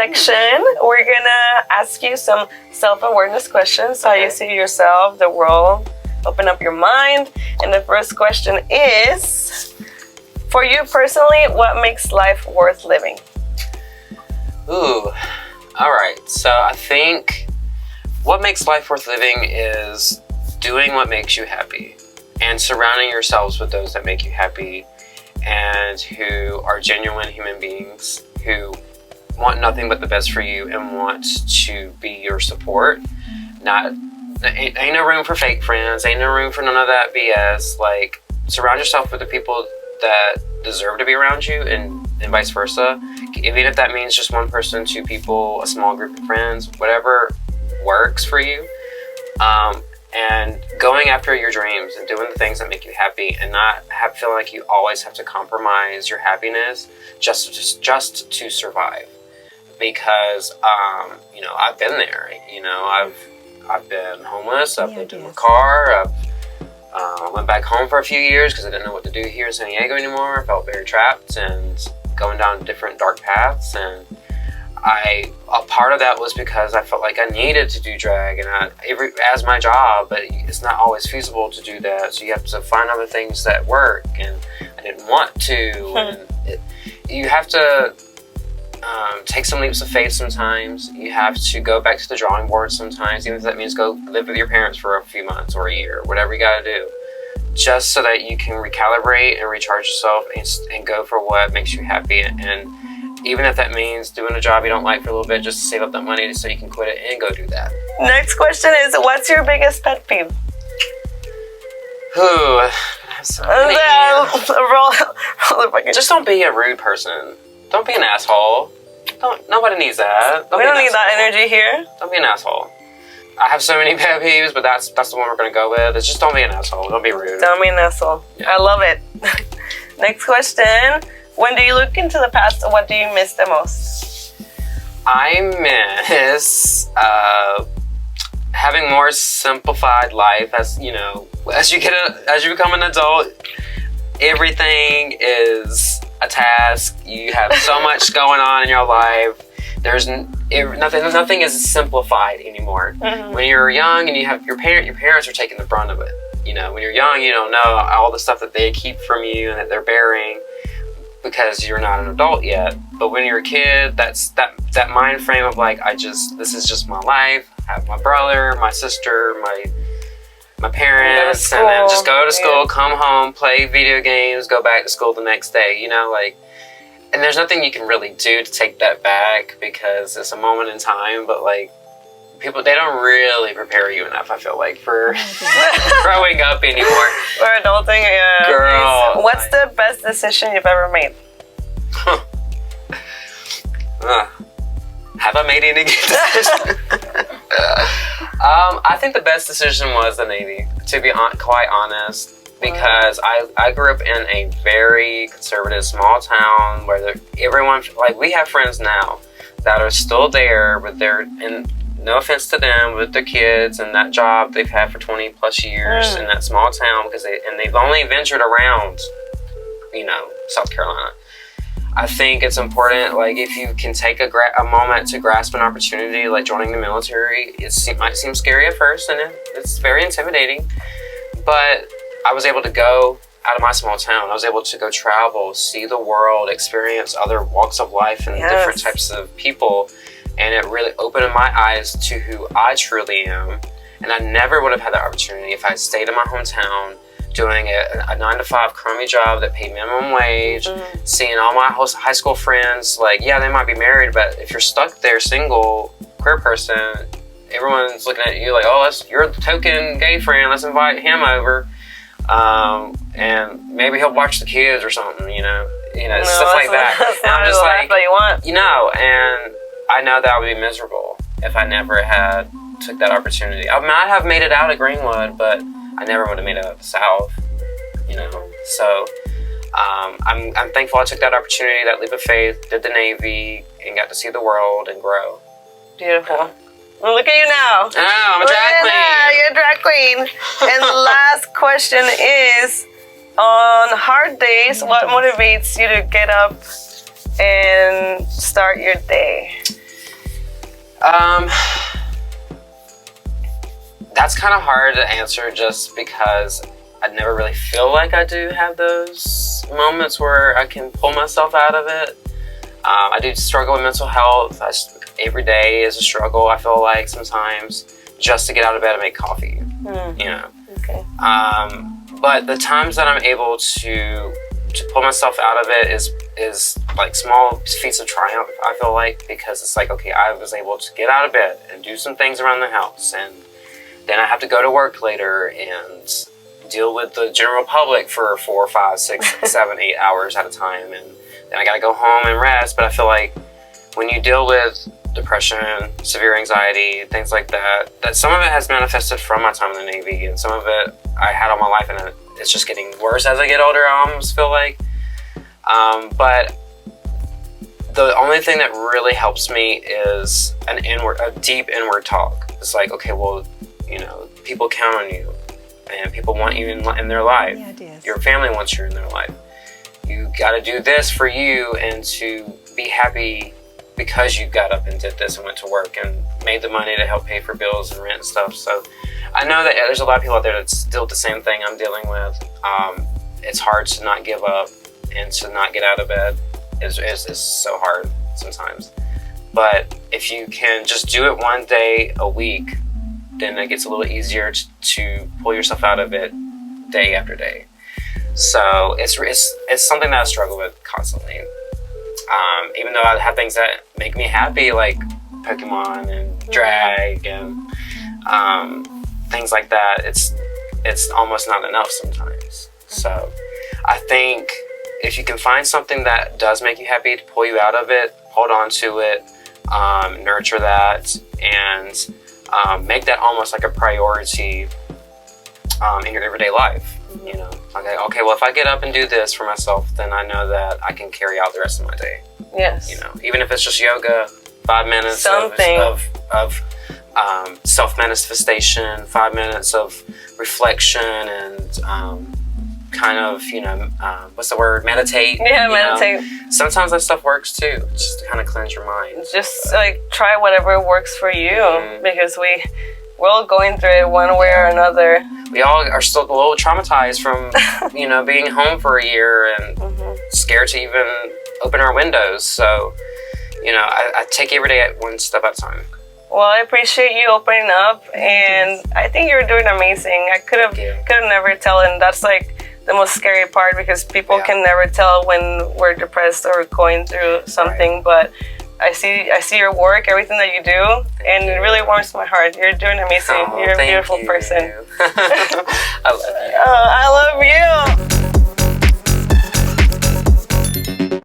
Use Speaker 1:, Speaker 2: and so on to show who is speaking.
Speaker 1: section, we're gonna ask you some self-awareness questions. How you see yourself, the world, open up your mind. And the first question is, for you personally, what makes life worth living?
Speaker 2: Ooh, all right. So I think what makes life worth living is doing what makes you happy and surrounding yourselves with those that make you happy and who are genuine human beings who want nothing but the best for you and want to be your support. Ain't no room for fake friends, ain't no room for none of that BS. Like, surround yourself with the people that deserve to be around you and vice versa. Even if that means just one person, two people, a small group of friends, whatever works for you. And going after your dreams and doing the things that make you happy and not feeling like you always have to compromise your happiness just to survive. Because, you know, I've been there. You know, I've been homeless. I've lived in my car. I went back home for a few years because I didn't know what to do here in San Diego anymore. I felt very trapped and going down different dark paths. And a part of that was because I felt like I needed to do drag and as my job, but it's not always feasible to do that. So you have to find other things that work, and I didn't want to. And you have to take some leaps of faith sometimes. You have to go back to the drawing board sometimes, even if that means go live with your parents for a few months or a year, whatever you got to do, just so that you can recalibrate and recharge yourself and go for what makes you happy. And even if that means doing a job you don't like for a little bit, just to save up that money so you can quit it and go do that.
Speaker 1: Next question is, what's your biggest pet peeve?
Speaker 2: So many. Just don't be a rude person. Don't be an asshole. Nobody needs that.
Speaker 1: We don't need that energy here.
Speaker 2: Don't be an asshole. I have so many pet peeves, but that's the one we're gonna go with. It's just don't be an asshole. Don't be rude.
Speaker 1: Don't be an asshole. Yeah. I love it. Next question. When do you look into the past, what do you miss the most?
Speaker 2: I miss having more simplified life. As you know, as you become an adult, everything is a task. You have so much going on in your life. There's nothing is simplified anymore. Mm-hmm. When you're young and you have your parents are taking the brunt of it. You know, when you're young, you don't know all the stuff that they keep from you and that they're bearing, because you're not an adult yet. But when you're a kid, that's that mind frame of like, this is just my life. I have my brother, my sister, my parents, and then just go to school, come home, play video games, go back to school the next day, you know, like, and there's nothing you can really do to take that back because it's a moment in time, but like, people, they don't really prepare you enough, I feel like, for growing up anymore.
Speaker 1: For adulting, yeah.
Speaker 2: Girl.
Speaker 1: What's the best decision you've ever made?
Speaker 2: Have I made any good decisions? I think the best decision was the Navy, to be quite honest, because I grew up in a very conservative small town where everyone, like, we have friends now that are still there, but and no offense to them, with their kids and that job they've had for 20 plus years in that small town, because they've only ventured around, you know, South Carolina. I think it's important, like, if you can take a moment to grasp an opportunity, like joining the military. It might seem scary at first, and it's very intimidating, but I was able to go out of my small town. I was able to go travel, see the world, experience other walks of life and different types of people, and it really opened my eyes to who I truly am. And I never would have had that opportunity if I had stayed in my hometown, doing a 9-to-5 crummy job that paid minimum wage, seeing all my high school friends, like, yeah, they might be married, but if you're stuck there, single, queer person, everyone's looking at you like, oh, you're the token gay friend, let's invite him over, and maybe he'll watch the kids or something, you know, stuff like that. And I'm just like,
Speaker 1: you want.
Speaker 2: You know, and I know that I would be miserable if I never had took that opportunity. I might have made it out at Greenwood, but I never would have made it out of the South, you know. So I'm thankful I took that opportunity, that leap of faith, did the Navy, and got to see the world and grow.
Speaker 1: Beautiful. Well, look at you now.
Speaker 2: Oh, I'm a drag queen.
Speaker 1: You're a drag queen. And the last question is, on hard days, what motivates you to get up and start your day?
Speaker 2: That's kind of hard to answer just because I never really feel like I do have those moments where I can pull myself out of it. I do struggle with mental health. Every day is a struggle, I feel like, sometimes, just to get out of bed and make coffee, you know.
Speaker 1: Okay.
Speaker 2: But the times that I'm able to pull myself out of it is like small feats of triumph, I feel like, because it's like, okay, I was able to get out of bed and do some things around the house, and then I have to go to work later and deal with the general public for 4, 5, 6, 7, 8 hours at a time, and then I gotta go home and rest. But I feel like when you deal with depression, severe anxiety, things like that some of it has manifested from my time in the Navy, and some of it I had all my life, and it's just getting worse as I get older, I almost feel like. But the only thing that really helps me is a deep inward talk. It's like, okay, well, you know, people count on you, and people want you in their life. Your family wants you in their life. You got to do this for you and to be happy because you got up and did this and went to work and made the money to help pay for bills and rent and stuff. So I know that there's a lot of people out there that's still the same thing I'm dealing with. It's hard to not give up and to not get out of bed. It's so hard sometimes. But if you can just do it one day a week, then it gets a little easier to pull yourself out of it day after day. So it's something that I struggle with constantly. Even though I have things that make me happy, like Pokemon and drag and things like that, it's almost not enough sometimes. So I think if you can find something that does make you happy to pull you out of it, hold on to it, nurture that, and make that almost like a priority in your everyday life. You know, okay, well, if I get up and do this for myself, then I know that I can carry out the rest of my day.
Speaker 1: Yes.
Speaker 2: You know, even if it's just yoga, 5 minutes
Speaker 1: Something.
Speaker 2: of self-manifestation, 5 minutes of reflection, and kind of, you know, what's the word? Meditate.
Speaker 1: Yeah,
Speaker 2: you
Speaker 1: meditate.
Speaker 2: know? Sometimes that stuff works too, just to kind of cleanse your mind.
Speaker 1: Just like try whatever works for you, because we're all going through it one way or another.
Speaker 2: We all are still a little traumatized from, you know, being home for a year and scared to even open our windows. So, you know, I take every day one step at a time.
Speaker 1: Well, I appreciate you opening up, and I think you're doing amazing. I could have never tell, and that's like the most scary part, because people can never tell when we're depressed or going through something. But I see your work, everything that you do, and it really warms my heart. You're doing amazing. You're a beautiful person.
Speaker 2: I love you.
Speaker 1: I love you.